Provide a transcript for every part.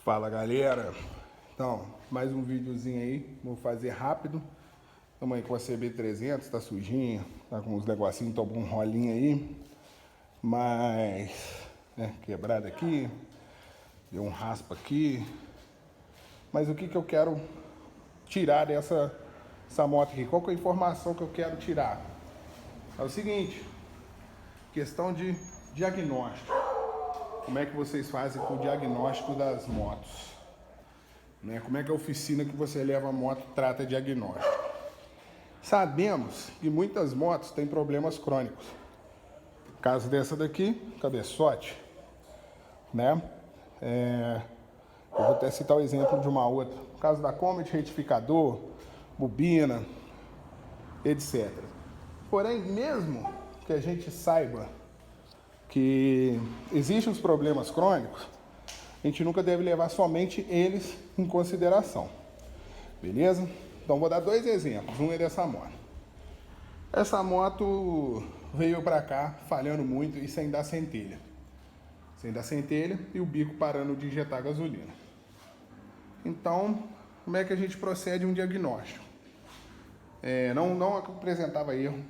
Fala galera, então mais um videozinho aí, vou fazer rápido. Estamos aí com a CB300, tá sujinha, tá com uns negocinhos, tomou um rolinho aí, mas quebrado aqui, deu um raspa aqui. Mas o que eu quero tirar dessa moto aqui? Qual que é a informação que eu quero tirar? É o seguinte, questão de diagnóstico. Como é que vocês fazem com o diagnóstico das motos? Como é que a oficina que você leva a moto trata diagnóstico? Sabemos que muitas motos têm problemas crônicos. No caso dessa daqui, cabeçote, eu vou até citar o exemplo de uma outra. No caso da Comet, retificador, bobina, etc. Porém, mesmo que a gente saiba que existem os problemas crônicos, a gente nunca deve levar somente eles em consideração. Beleza? Então vou dar dois exemplos. Um é dessa moto. Essa moto veio para cá falhando muito e sem dar centelha. Sem dar centelha e o bico parando de injetar gasolina. Então, como é que a gente procede um diagnóstico? Não apresentava erro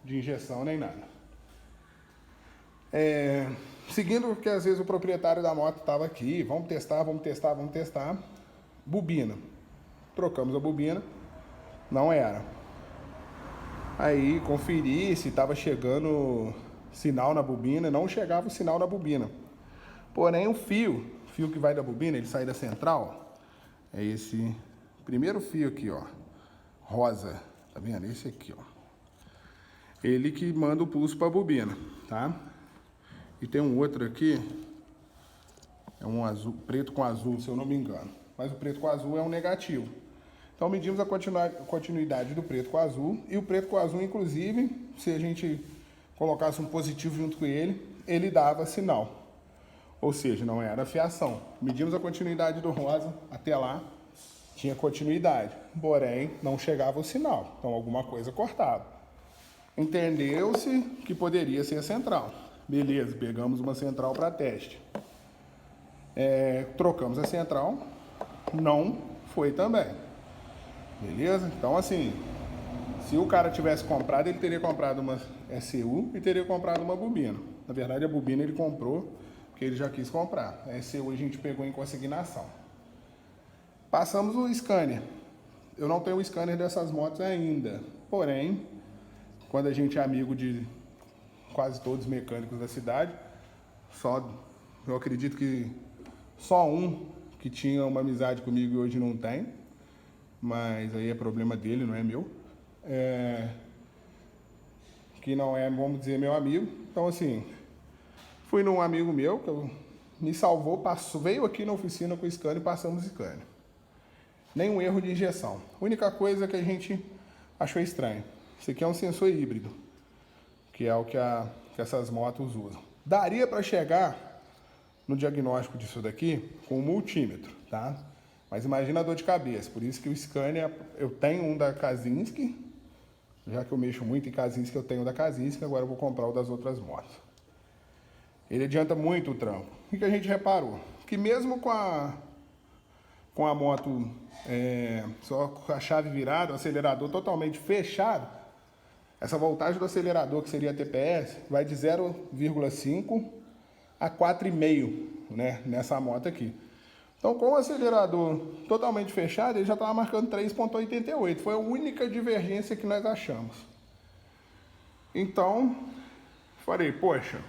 de injeção nem nada. Seguindo o que às vezes o proprietário da moto estava aqui, vamos testar. Bobina. Trocamos a bobina, não era. Aí conferi se estava chegando sinal na bobina, não chegava o sinal na bobina. Porém o fio que vai da bobina, ele sai da central, é esse primeiro fio aqui, ó, rosa, tá vendo? Esse aqui, ó. Ele que manda o pulso para a bobina, tá? E tem um outro aqui, é um azul, preto com azul, se eu não me engano. Mas o preto com azul é um negativo. Então medimos a continuidade do preto com azul. E o preto com azul, inclusive, se a gente colocasse um positivo junto com ele, ele dava sinal. Ou seja, não era fiação. Medimos a continuidade do rosa, até lá tinha continuidade. Porém, não chegava o sinal. Então alguma coisa cortava. Entendeu-se que poderia ser a central. Beleza, pegamos uma central para teste. Trocamos a central, não foi também. Beleza? Então assim, se o cara tivesse comprado, ele teria comprado uma SU e teria comprado uma bobina. Na verdade a bobina ele comprou porque ele já quis comprar. A SU a gente pegou em consignação. Passamos o scanner. Eu não tenho o scanner dessas motos ainda. Porém, quando a gente é amigo de quase todos os mecânicos da cidade, eu acredito que só um que tinha uma amizade comigo e hoje não tem, mas aí é problema dele, não é meu, que não é, vamos dizer, meu amigo. Então assim, fui num amigo meu que me salvou, veio aqui na oficina com o scanner e passamos o scanner. Nenhum erro de injeção. A única coisa que a gente achou estranho, isso aqui é um sensor híbrido, que é o que essas motos usam. Daria para chegar no diagnóstico disso daqui com um multímetro, tá? Mas imagina a dor de cabeça. Por isso que o scanner, eu tenho um da Kazinski, já que eu mexo muito em Kazinski, eu tenho o da Kazinski, agora eu vou comprar o das outras motos. Ele adianta muito o trampo. O que a gente reparou? Que mesmo com a moto só com a chave virada, o acelerador totalmente fechado, essa voltagem do acelerador, que seria a TPS, vai de 0,5 a 4,5, nessa moto aqui. Então, com o acelerador totalmente fechado, ele já estava marcando 3,88. Foi a única divergência que nós achamos. Então, falei, poxa,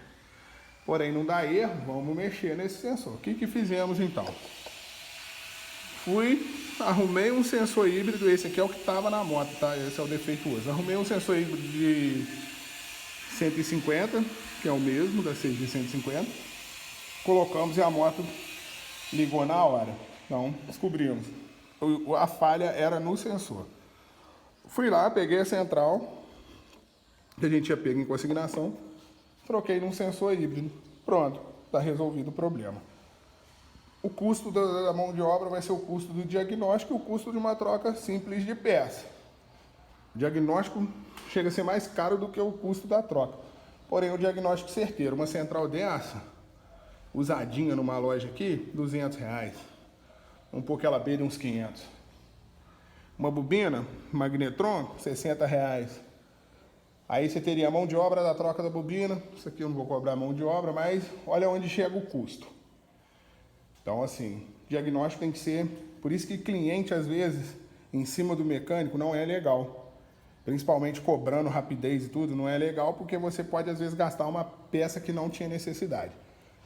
porém não dá erro, vamos mexer nesse sensor. O que fizemos então? Arrumei um sensor híbrido, esse aqui é o que estava na moto, tá? Esse é o defeituoso. Arrumei um sensor híbrido de 150, que é o mesmo da CG 150. Colocamos e a moto ligou na hora. Então, descobrimos. A falha era no sensor. Fui lá, peguei a central, que a gente tinha pego em consignação, troquei num sensor híbrido. Pronto, está resolvido o problema. O custo da mão de obra vai ser o custo do diagnóstico e o custo de uma troca simples de peça. O diagnóstico chega a ser mais caro do que o custo da troca. Porém, o diagnóstico certeiro, uma central dessa, usadinha numa loja aqui, R$200. um pouco ela beira uns 500. Uma bobina, Magnetron, R$60. Aí você teria a mão de obra da troca da bobina. Isso aqui eu não vou cobrar mão de obra, mas olha onde chega o custo. Então, assim, diagnóstico tem que ser... Por isso que cliente, às vezes, em cima do mecânico não é legal. Principalmente cobrando rapidez e tudo, não é legal porque você pode, às vezes, gastar uma peça que não tinha necessidade.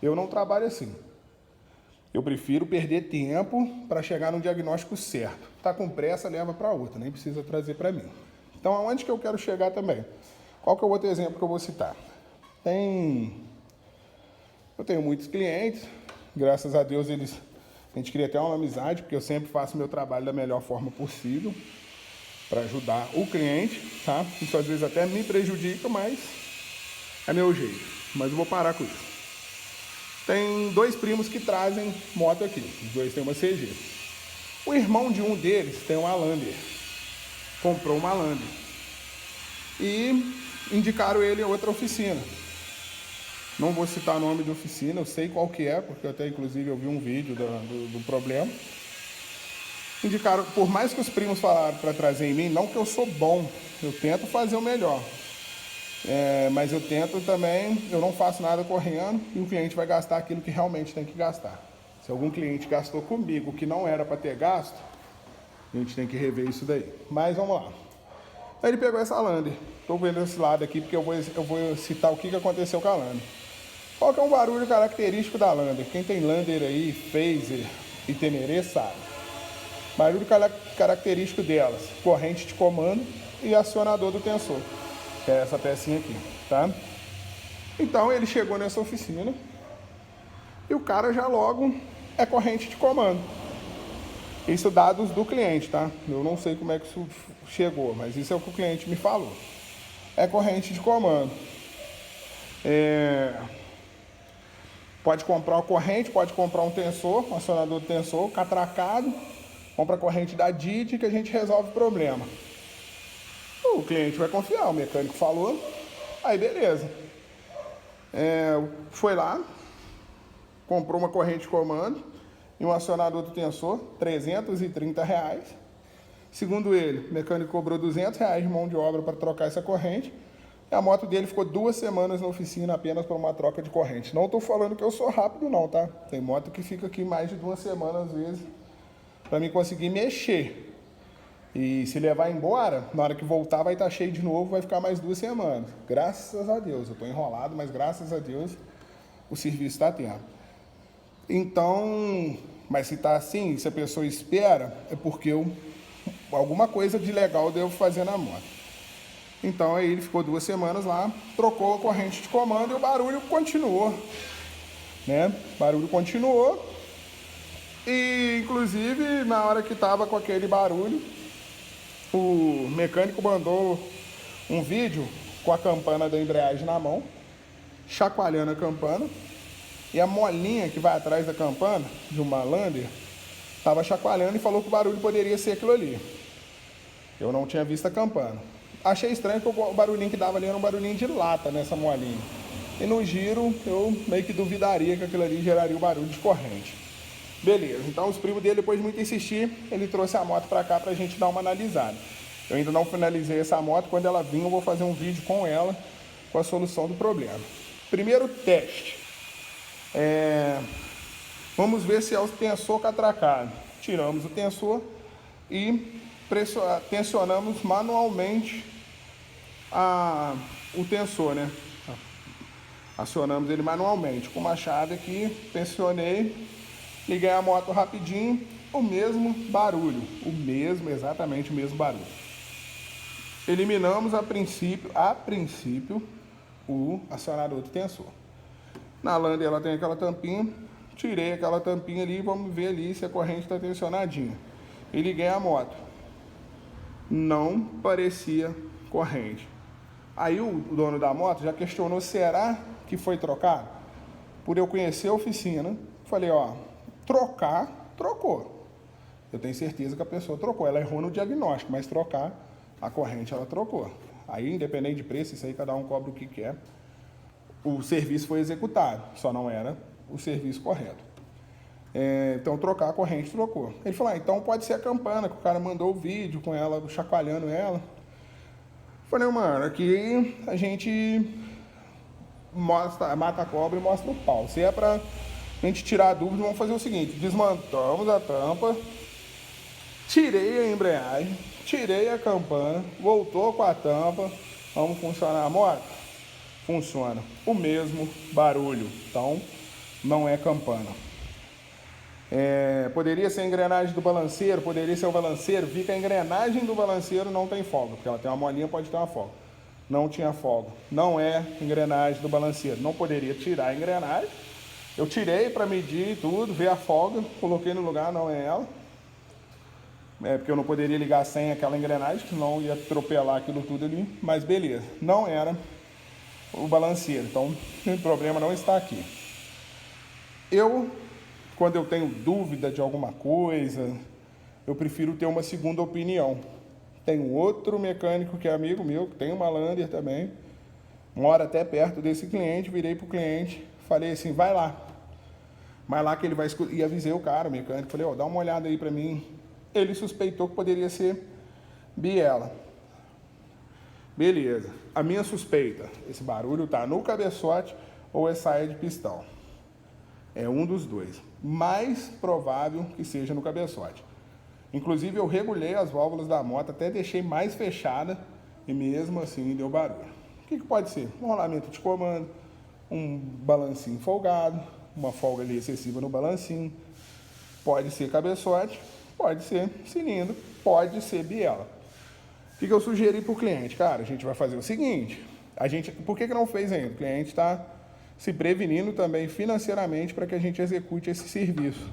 Eu não trabalho assim. Eu prefiro perder tempo para chegar no diagnóstico certo. Tá com pressa, leva para outra, nem precisa trazer para mim. Então, aonde que eu quero chegar também? Qual que é o outro exemplo que eu vou citar? Eu tenho muitos clientes, graças a Deus a gente cria até uma amizade, porque eu sempre faço meu trabalho da melhor forma possível para ajudar o cliente, tá? Isso às vezes até me prejudica, mas é meu jeito. Mas eu vou parar com isso. Tem 2 primos que trazem moto aqui, os 2 têm uma CG. O irmão de um deles tem uma Lander, comprou uma Lander e indicaram ele em outra oficina. Não vou citar o nome de oficina, eu sei qual que é, porque até inclusive eu vi um vídeo do problema. Indicaram, por mais que os primos falaram para trazer em mim, não que eu sou bom, eu tento fazer o melhor. Mas eu tento também, eu não faço nada correndo e o cliente vai gastar aquilo que realmente tem que gastar. Se algum cliente gastou comigo que não era para ter gasto, a gente tem que rever isso daí. Mas vamos lá. Aí ele pegou essa Lander. Estou vendo esse lado aqui porque eu vou citar o que aconteceu com a Lander. Qual que é um barulho característico da Lander? Quem tem Lander aí, Phaser e Teneré sabe. Barulho característico delas, corrente de comando e acionador do tensor. Que é essa pecinha aqui, tá? Então ele chegou nessa oficina e o cara já logo é corrente de comando. Isso dados do cliente, tá? Eu não sei como é que isso chegou, mas isso é o que o cliente me falou. É corrente de comando. Pode comprar uma corrente, pode comprar um tensor, um acionador de tensor, catracado, compra a corrente da DIT que a gente resolve o problema. O cliente vai confiar, o mecânico falou, aí beleza. Foi lá, comprou uma corrente de comando e um acionador do tensor, R$330. Segundo ele, o mecânico cobrou R$200 de mão de obra para trocar essa corrente. E a moto dele ficou 2 semanas na oficina apenas para uma troca de corrente. Não estou falando que eu sou rápido não, tá? Tem moto que fica aqui mais de 2 semanas às vezes para mim conseguir mexer. E se levar embora, na hora que voltar vai estar cheio de novo, vai ficar mais 2 semanas. Graças a Deus, eu estou enrolado, mas graças a Deus o serviço está tendo. Então, mas se está assim, se a pessoa espera, é porque alguma coisa de legal eu devo fazer na moto. Então aí ele ficou 2 semanas lá, trocou a corrente de comando e o barulho continuou. Né? O barulho continuou. E inclusive na hora que estava com aquele barulho, o mecânico mandou um vídeo com a campana da embreagem na mão, chacoalhando a campana, e a molinha que vai atrás da campana, de uma Lander, estava chacoalhando e falou que o barulho poderia ser aquilo ali. Eu não tinha visto a campana. Achei estranho que o barulhinho que dava ali era um barulhinho de lata nessa molinha. E no giro, eu meio que duvidaria que aquilo ali geraria o barulho de corrente. Beleza, então os primos dele, depois de muito insistir, ele trouxe a moto para cá pra gente dar uma analisada. Eu ainda não finalizei essa moto, quando ela vir eu vou fazer um vídeo com ela, com a solução do problema. Primeiro teste. Vamos ver se é o tensor catracado. Tiramos o tensor e tensionamos manualmente o tensor, né? Acionamos ele manualmente. Com uma chave aqui, pressionei. Liguei a moto rapidinho, o mesmo barulho, exatamente o mesmo barulho. Eliminamos a princípio, o acionador do tensor. Na Lander ela tem aquela tampinha, tirei aquela tampinha ali, vamos ver ali se a corrente está tensionadinha. E liguei a moto. Não parecia corrente. Aí o dono da moto já questionou, será que foi trocado? Por eu conhecer a oficina, falei, trocou. Eu tenho certeza que a pessoa trocou. Ela errou no diagnóstico, mas trocar a corrente ela trocou. Aí, independente de preço, isso aí cada um cobra o que quer. O serviço foi executado, só não era o serviço correto. Então trocar a corrente, trocou. Ele falou, então pode ser a campana, que o cara mandou o vídeo com ela, chacoalhando ela. Falei, mano, aqui a gente mata a cobra e mostra o pau. Se é pra gente tirar a dúvida, vamos fazer o seguinte, desmontamos a tampa, tirei a embreagem, tirei a campana, voltou com a tampa, vamos funcionar a moto? Funciona. O mesmo barulho, então não é campana. Poderia ser a engrenagem do balanceiro, poderia ser o balanceiro, vi que a engrenagem do balanceiro não tem folga, porque ela tem uma molinha, pode ter uma folga. Não tinha folga, não é engrenagem do balanceiro, não poderia tirar a engrenagem. Eu tirei para medir tudo, ver a folga, coloquei no lugar, não é ela. Porque eu não poderia ligar sem aquela engrenagem, senão ia atropelar aquilo tudo ali, mas beleza, não era o balanceiro, então o problema não está aqui. Quando eu tenho dúvida de alguma coisa, eu prefiro ter uma segunda opinião. Tem um outro mecânico que é amigo meu, que tem uma Lander também, mora até perto desse cliente, virei pro cliente, falei assim, vai lá que ele vai escutar, e avisei o cara, o mecânico, falei, dá uma olhada aí pra mim. Ele suspeitou que poderia ser biela. Beleza, a minha suspeita, esse barulho tá no cabeçote ou é saia de pistão. É um dos dois. Mais provável que seja no cabeçote. Inclusive eu regulei as válvulas da moto, até deixei mais fechada e mesmo assim deu barulho. O que pode ser? Um rolamento de comando, um balancinho folgado, uma folga ali excessiva no balancinho. Pode ser cabeçote, pode ser cilindro, pode ser biela. O que eu sugeri para o cliente? Cara, a gente vai fazer o seguinte, por que não fez ainda? O cliente está se prevenindo também financeiramente para que a gente execute esse serviço.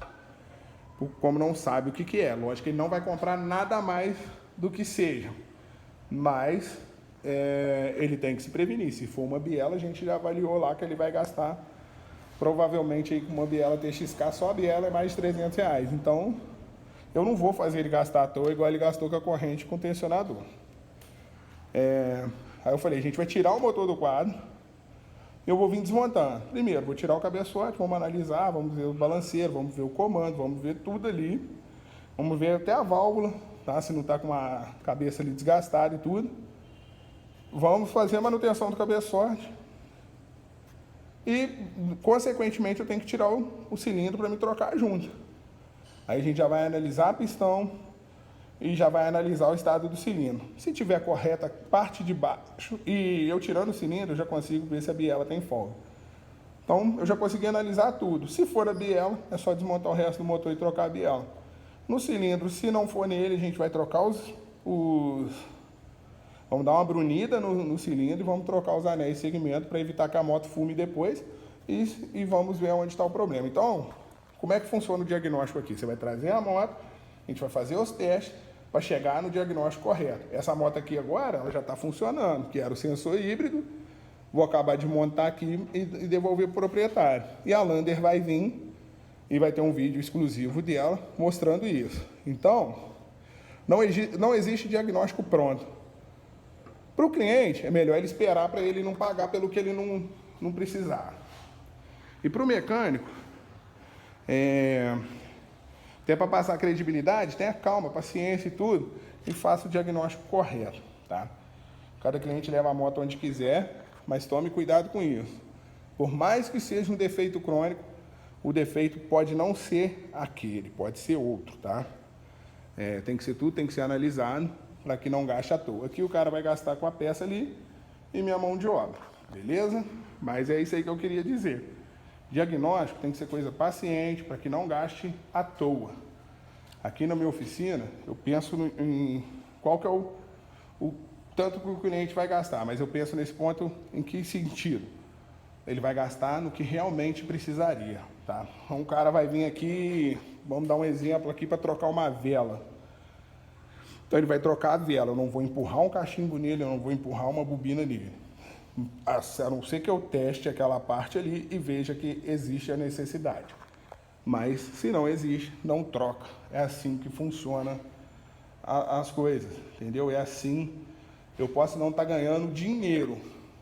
Como não sabe o que é. Lógico que ele não vai comprar nada mais do que seja. Mas ele tem que se prevenir. Se for uma biela, a gente já avaliou lá que ele vai gastar provavelmente aí com uma biela TXK, só a biela é mais de R$300. Então, eu não vou fazer ele gastar à toa igual ele gastou com a corrente com o tensionador. Aí eu falei, a gente vai tirar o motor do quadro, eu vou vir desmontando. Primeiro, vou tirar o cabeçote, vamos analisar, vamos ver o balanceiro, vamos ver o comando, vamos ver tudo ali. Vamos ver até a válvula, tá? Se não está com a cabeça ali desgastada e tudo. Vamos fazer a manutenção do cabeçote. E, consequentemente, eu tenho que tirar o cilindro para me trocar junto. Aí a gente já vai analisar a pistão e já vai analisar o estado do cilindro. Se tiver correta a parte de baixo e eu tirando o cilindro, eu já consigo ver se a biela tem folga. Então, eu já consegui analisar tudo. Se for a biela, é só desmontar o resto do motor e trocar a biela. No cilindro, se não for nele, a gente vai trocar vamos dar uma brunida no cilindro e vamos trocar os anéis de segmento para evitar que a moto fume depois e vamos ver onde está o problema. Então, como é que funciona o diagnóstico aqui? Você vai trazer a moto, a gente vai fazer os testes para chegar no diagnóstico correto. Essa moto aqui agora, ela já está funcionando, que era o sensor híbrido. Vou acabar de montar aqui e devolver para o proprietário. E a Lander vai vir e vai ter um vídeo exclusivo dela mostrando isso. Então, não existe diagnóstico pronto. Para o cliente, é melhor ele esperar para ele não pagar pelo que ele não precisar. E para o mecânico, até para passar credibilidade, tenha calma, paciência e tudo, e faça o diagnóstico correto, tá? Cada cliente leva a moto onde quiser, mas tome cuidado com isso. Por mais que seja um defeito crônico, o defeito pode não ser aquele, pode ser outro, tá? Tem que ser analisado para que não gaste à toa. Aqui o cara vai gastar com a peça ali e minha mão de obra, beleza? Mas é isso aí que eu queria dizer. Diagnóstico tem que ser coisa paciente para que não gaste à toa. Aqui na minha oficina, eu penso em qual que é o tanto que o cliente vai gastar, mas eu penso nesse ponto em que sentido? Ele vai gastar no que realmente precisaria, tá? Um cara vai vir aqui, vamos dar um exemplo aqui para trocar uma vela. Então ele vai trocar a vela, eu não vou empurrar um cachimbo nele, eu não vou empurrar uma bobina nele. A não ser que eu teste aquela parte ali e veja que existe a necessidade. Mas se não existe, não troca. É assim que funciona as coisas, entendeu? É assim, eu posso não estar ganhando dinheiro,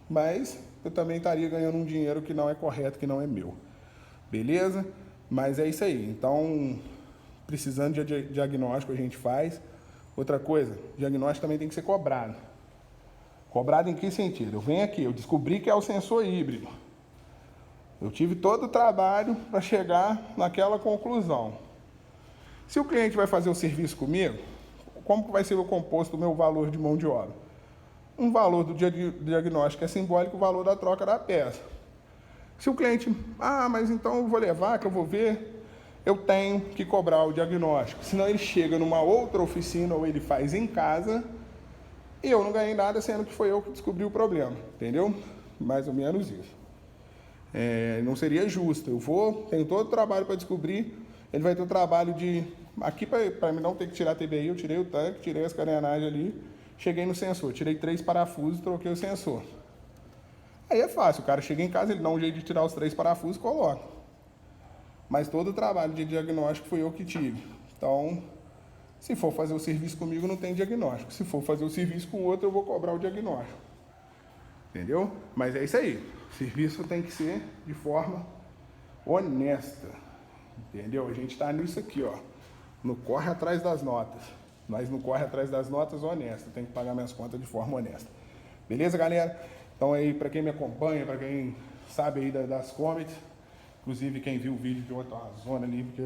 mas eu também estaria ganhando um dinheiro que não é correto, que não é meu. Beleza? Mas é isso aí. Então, precisando de diagnóstico a gente faz. Outra coisa, diagnóstico também tem que ser cobrado. Cobrado em que sentido? Eu venho aqui, eu descobri que é o sensor híbrido. Eu tive todo o trabalho para chegar naquela conclusão. Se o cliente vai fazer o serviço comigo, como que vai ser o composto do meu valor de mão de obra? Um valor do diagnóstico é simbólico, o valor da troca da peça. Se o cliente, mas então eu vou levar, que eu vou ver, eu tenho que cobrar o diagnóstico. Senão ele chega numa outra oficina ou ele faz em casa e eu não ganhei nada, sendo que foi eu que descobri o problema, entendeu? Mais ou menos isso. Não seria justo. Tenho todo o trabalho para descobrir, ele vai ter o trabalho de... Aqui, para mim não ter que tirar a TBI, eu tirei o tanque, tirei as carenagens ali, cheguei no sensor, tirei 3 parafusos e troquei o sensor. Aí é fácil, o cara chega em casa, ele dá um jeito de tirar os 3 parafusos e coloca. Mas todo o trabalho de diagnóstico foi eu que tive. Então, se for fazer o serviço comigo, não tem diagnóstico. Se for fazer o serviço com outro, eu vou cobrar o diagnóstico. Entendeu? Mas é isso aí. O serviço tem que ser de forma honesta. Entendeu? A gente está nisso aqui, ó. Não corre atrás das notas. Nós não corre atrás das notas honestas. Tem que pagar minhas contas de forma honesta. Beleza, galera? Então aí, para quem me acompanha, para quem sabe aí das comments, inclusive quem viu o vídeo de outra zona ali, porque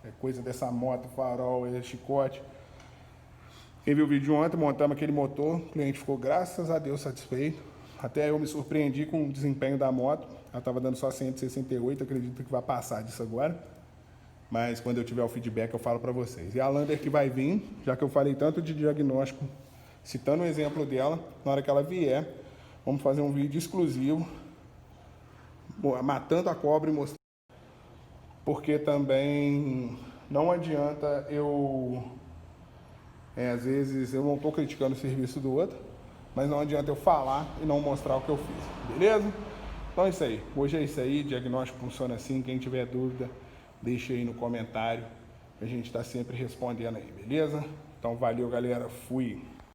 é coisa dessa moto, farol, chicote. Quem viu o vídeo de ontem, montamos aquele motor, o cliente ficou, graças a Deus, satisfeito. Até eu me surpreendi com o desempenho da moto. Ela estava dando só 168, acredito que vai passar disso agora. Mas quando eu tiver o feedback eu falo para vocês. E a Lander que vai vir, já que eu falei tanto de diagnóstico, citando o exemplo dela, na hora que ela vier, vamos fazer um vídeo exclusivo, matando a cobra e mostrando. Porque também não adianta às vezes eu não estou criticando o serviço do outro, mas não adianta eu falar e não mostrar o que eu fiz, beleza? Então é isso aí, hoje é isso aí, diagnóstico funciona assim, quem tiver dúvida, deixa aí no comentário, a gente está sempre respondendo aí, beleza? Então valeu galera, fui!